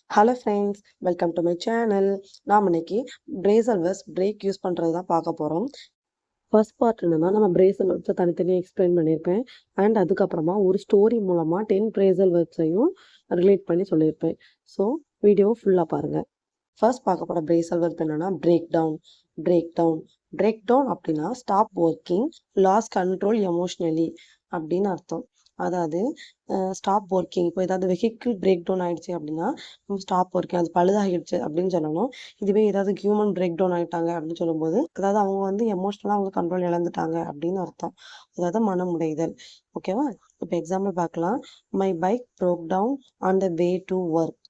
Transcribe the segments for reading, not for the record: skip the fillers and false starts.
Hello friends, welcome to my channel. நாம் இன்னைக்கு பிரேசல் verse break use பண்ணுறது தான் பார்க்க போகிறோம். ஃபர்ஸ்ட் பார்ட் என்னன்னா, நம்ம பிரேசல் வெர்ப்ஸை தனித்தனியாக எக்ஸ்பிளைன் பண்ணியிருப்பேன். அண்ட் அதுக்கப்புறமா ஒரு ஸ்டோரி மூலமாக 10 பிரேசல் வெர்ப்ஸையும் ரிலேட் பண்ணி சொல்லியிருப்பேன். ஸோ வீடியோவை ஃபுல்லாக பாருங்கள். ஃபர்ஸ்ட் பார்க்க போகிற பிரேசல் வெர்ப் என்னன்னா break down. Break down break down அப்படின்னா stop working, lose control emotionally அப்படின்னு அர்த்தம். அதாவது ஸ்டாப் ஒர்க்கிங், இப்போ ஏதாவது வெஹிக்கிள் பிரேக் டவுன் ஆயிடுச்சு அப்படின்னா ஸ்டாப் ஒர்க்கிங், அது பழுதாகிடுச்சு அப்படின்னு சொல்லணும். இதுவே ஏதாவது ஹியூமன் பிரேக் டவுன் ஆகிட்டாங்க அப்படின்னு சொல்லும்போது அதாவது அவங்க வந்து எமோஷ்னலாக அவங்க கண்ட்ரோல் இழந்துட்டாங்க அப்படின்னு அர்த்தம். அதாவது மனமுடைதல். ஓகேவா? இப்போ எக்ஸாம்பிள் பார்க்கலாம். My bike broke down on the way to work.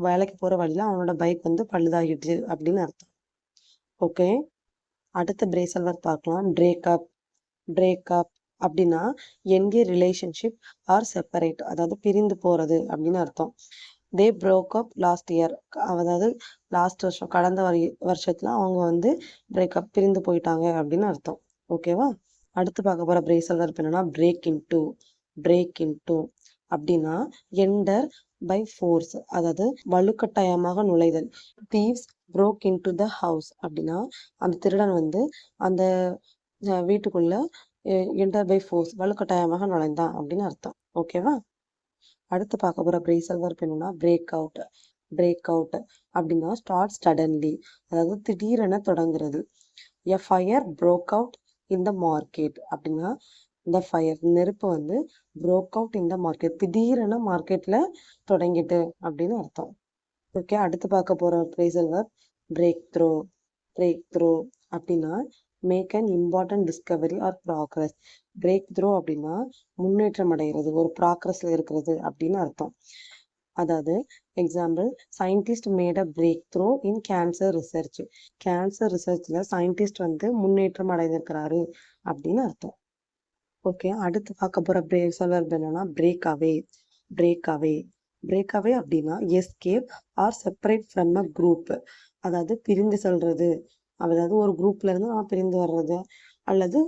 வேலைக்கு போகிற வழியில் அவனோட பைக் வந்து பழுதாகிடுச்சு அப்படின்னு அர்த்தம். ஓகே, அடுத்த பிரேசல் வேர்ட் பார்க்கலாம். பிரேக்கப். பிரேக்கப் அப்படின்னா எங்கே ரிலேஷன்ஷிப் ஆர் செப்பரேட், அதாவது பிரிந்து போகிறது அப்படின்னு அர்த்தம். தே ப்ரோக் அப் லாஸ்ட் இயர், அதாவது லாஸ்ட் வருஷம், கடந்த வருஷத்துல அவங்க வந்து பிரேக்கப், பிரிந்து போயிட்டாங்க அப்படின்னு அர்த்தம். ஓகேவா? அடுத்து பார்க்க போகிற பிரேசல் வேர்ட் என்னன்னா break into. Break into அப்படின்னா என்டர் பை ஃபோர்ஸ், அதாவது வலுக்கட்டாயமாக நுழைதல். Thieves broke into the house அப்படின்னா அந்த திருடன் வந்து அந்த வீட்டுக்குள்ள என்டர் பை ஃபோர்ஸ், வலுக்கட்டாயமாக நுழைந்தான் அப்படின்னு அர்த்தம். ஓகேவா? அடுத்து பார்க்க போற பிரேசல் வெர்ப் என்னன்னா பிரேக் அவுட். பிரேக் அவுட் அப்படின்னா ஸ்டார்ட் சடன்லி, அதாவது திடீரென தொடங்குறது. A fire broke out in the market அப்படின்னா இந்த ஃபயர், நெருப்பு வந்து broke out in the market, திடீரென மார்க்கெட்ல தொடங்கிட்டு அப்படின்னு அர்த்தம். ஓகே, அடுத்து பார்க்க போற phrasal verb break through. Break through அப்படின்னா make an important discovery or progress. Break through அப்படின்னா முன்னேற்றம் அடைகிறது, ஒரு ப்ராக்ரஸ்ல இருக்கிறது அப்படின்னு அர்த்தம். அதாவது example, scientist made a break through in cancer research. கேன்சர் ரிசர்ச்ல சயின்டிஸ்ட் வந்து முன்னேற்றம் அடைந்திருக்கிறாரு அப்படின்னு அர்த்தம். ஓகே, அடுத்து பார்க்க போற பிரேசல் வெர்ப் என்னன்னா break away. Break away. Break away அப்படின்னா escape or separate from a group, அதாவது பிரிந்து செல்றது, அதாவது ஒரு குரூப்ல இருந்து நம்ம பிரிந்து வர்றது அல்லது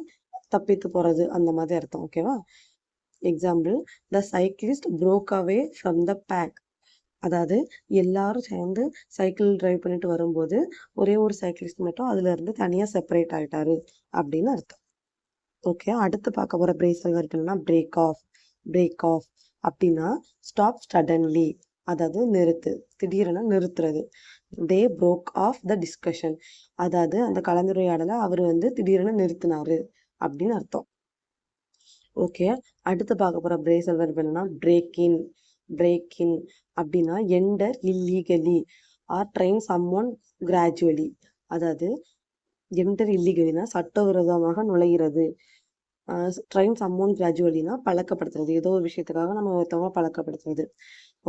தப்பித்து போறது அந்த மாதிரி அர்த்தம். ஓகேவா? Example, the cyclist broke away from the pack, அதாவது எல்லாரும் சேர்ந்து சைக்கிள் டிரைவ் பண்ணிட்டு வரும்போது ஒரே ஒரு சைக்கிளிஸ்ட் மட்டும் அதுல இருந்து தனியா செப்பரேட் ஆயிட்டாரு அப்படின்னு அர்த்தம். ஓகே, அடுத்து பார்க்க போற பிரேசல் வெர்ப் என்னன்னா பிரேக் ஆஃப். பிரேக் ஆஃப் அப்படின்னா ஸ்டாப் சடன்லி, அதாவது நிறுத்து, திடீரென நிறுத்துறது. தே broke ஆஃப் த டிஸ்கஷன், அதாவது அந்த கலந்துரையாடலை அவர் வந்து திடீரென நிறுத்தினாரு அப்படின்னு அர்த்தம். ஓகே, அடுத்து பார்க்க போற பிரேசல் வெர்ப் என்னன்னா பிரேக் இன். பிரேக் இன் அப்படின்னா enter illegally or train someone gradually, அதாவது என்டர் இல்லீகலினா சட்டவிரோதமாக நுழைகிறது, ட்ரெயின் சம்ஒன் கிராஜுவலினா பழக்கப்படுத்துறது, ஏதோ ஒரு விஷயத்துக்காக நம்ம ஒருத்தவங்க பழக்கப்படுத்துறது.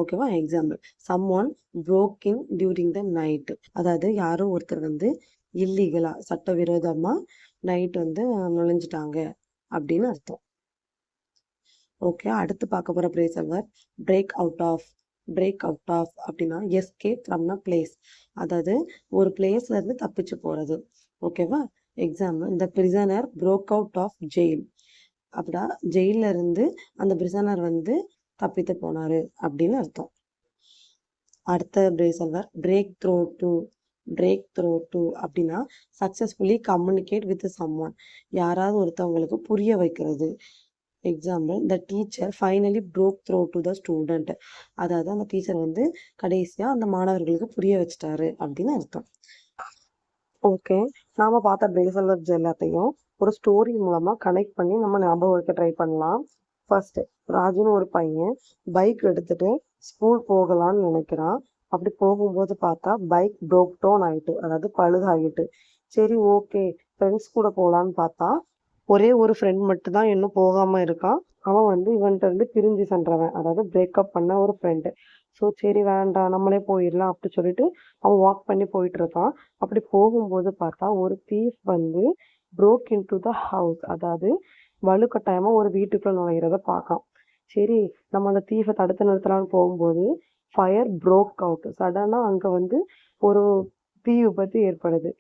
ஓகேவா? Example, someone broke in during the night, அதாவது யாரோ ஒருத்தர் வந்து இல்லீகலா, சட்டவிரோதமா நைட் வந்து நுழைஞ்சிட்டாங்க அப்படின்னு அர்த்தம். ஓகே, அடுத்து பார்க்க போற phrasal verb break out of. Break out of அப்படின்னா எஸ்கேப் ஃப்ரம் அ பிளேஸ், அதாவது ஒரு பிளேஸ்ல இருந்து தப்பிச்சு போறது. ஓகேவா? எக்ஸாம்பிள், இந்த prisoner broke out of jail, அப்படின்னா ஜெயில இருந்து அந்த பிரிசனர் வந்து தப்பித்து போனாரு அப்படின்னு அர்த்தம். அடுத்த பிரேசல் verb break through to. Break through to அப்படின்னா சக்சஸ்ஃபுல்லி கம்யூனிகேட் வித் சம்ஒன், யாராவது ஒருத்தவங்களுக்கு புரிய வைக்கிறது. Example, the teacher finally broke through to the student, அதாவது அந்த டீச்சர் வந்து கடைசியா அந்த மாணவர்களுக்கு புரிய வச்சுட்டாரு அப்படின்னு அர்த்தம். ஓகே, நாம பார்த்த பிரேசல் வெர்ப்ஸ் எல்லாத்தையும் ஒரு ஸ்டோரி மூலமா கனெக்ட் பண்ணி நம்ம ஞாபகம் வைக்க ட்ரை பண்ணலாம். ஃபர்ஸ்ட், ராஜுன்னு ஒரு பையன் பைக் எடுத்துட்டு ஸ்கூல் போகலான்னு நினைக்கிறான். அப்படி போகும்போது பார்த்தா பைக் broke down ஆயிட்டு, அதாவது பழுதாகிட்டு. சரி, ஓகே, ஃப்ரெண்ட்ஸ் கூட போகலான்னு பார்த்தா ஒரே ஒரு ஃப்ரெண்ட் மட்டும் தான் இன்னும் போகாம இருக்கான். அவன் வந்து இவன்கிட்ட இருந்து பிரிஞ்சு சென்றவன், அதாவது பிரேக்கப் பண்ண ஒரு ஃப்ரெண்டு. ஸோ சரி வேண்டாம், நம்மளே போயிடலாம் அப்படி சொல்லிட்டு அவன் வாக் பண்ணி போயிட்டு இருக்கான். அப்படி போகும்போது பார்த்தா ஒரு தீஃப் வந்து broke into த ஹவுஸ், அதாவது வலுக்கட்டாயமா ஒரு வீட்டுக்குள்ள நுழையிறத பார்க்கான். சரி, நம்ம அந்த தீஃபை தடுத்து நிறுத்தலாம்னு போகும்போது ஃபயர் broke அவுட், சடனா அங்க வந்து ஒரு தீ விபத்து ஏற்படுது.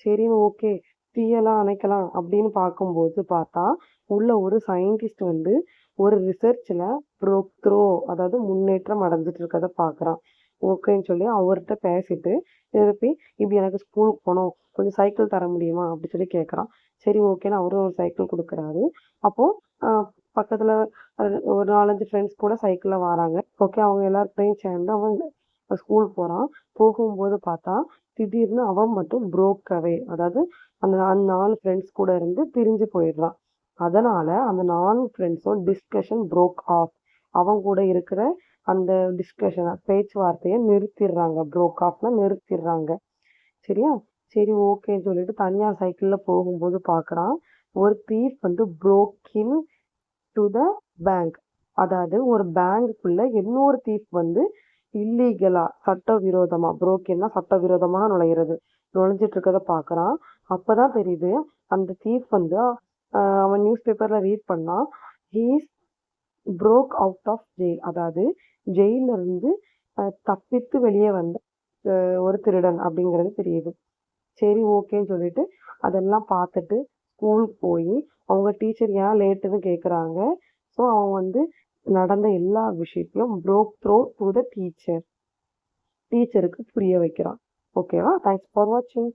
சரி, ஓகே, தீயெல்லாம் அணைக்கலாம் அப்படின்னு பார்க்கும்போது பார்த்தா உள்ள ஒரு சயின்டிஸ்ட் வந்து ஒரு ரிசர்ச்ல broke through, அதாவது முன்னேற்றம் அடைஞ்சிட்டு இருக்கதை பார்க்குறான். ஓகேன்னு சொல்லி அவர்கிட்ட பேசிட்டு திருப்பி இப்படி எனக்கு ஸ்கூலுக்கு போகணும், கொஞ்சம் சைக்கிள் தர முடியுமா அப்படி சொல்லி கேட்குறான். சரி ஓகேன்னு அவரும் ஒரு சைக்கிள் கொடுக்குறாரு. அப்போ பக்கத்துல ஒரு 4-5 ஃப்ரெண்ட்ஸ் கூட சைக்கிள்ல வராங்க. ஓகே, அவங்க எல்லாருக்கூடயும் சேர்ந்து அவன் ஸ்கூல் போறான். போகும்போது பார்த்தா திடீர்னு அவன் மட்டும் broke away. அதாவது அந்த 4 ஃப்ரெண்ட்ஸ் கூட இருந்து பிரிஞ்சு போயிடுறான். அதனால அந்த 4 ஃப்ரெண்ட்ஸும் டிஸ்கஷன் broke off. அவன் கூட இருக்கிற அந்த டிஸ்கஷனை பேச்சுவார்த்தையை நிறுத்திடுறாங்க. broke offனா நிறுத்திடுறாங்க. சரியா? சரி ஓகேன்னு சொல்லிட்டு தனியா சைக்கிள்ல போகும்போது பார்க்கறான். ஒரு தீஃப் வந்து broke in to the bank. அதாவது ஒரு பேங்க்குள்ள இன்னொரு தீஃப் வந்து இல்லீகலா சட்டவிரோதமா broke-ன்னா சட்டவிரோதமா நுழையிறது. நுழைஞ்சிட்டு இருக்கறத பார்க்கறான். அப்பதான் தெரியுது அந்த தீஃப் வந்து அவன் நியூஸ் பேப்பர்ல ரீட் பண்ணா he is broke out of jail. அதாவது ஜெயில்ல இருந்து தப்பித்து வெளியே வந்த ஒரு திருடன் அப்படிங்கிறது தெரியுது. சரி ஓகேன்னு சொல்லிட்டு அதெல்லாம் பார்த்துட்டு ஸ்கூல் போய் அவங்க டீச்சர் ஏன் லேட்டுன்னு கேட்குறாங்க. ஸோ அவன் வந்து நடந்த எல்லா விஷயத்தையும் broke through to the டீச்சருக்கு புரிய வைக்கிறான். ஓகேவா? தேங்க்ஸ் ஃபார் வாட்சிங்.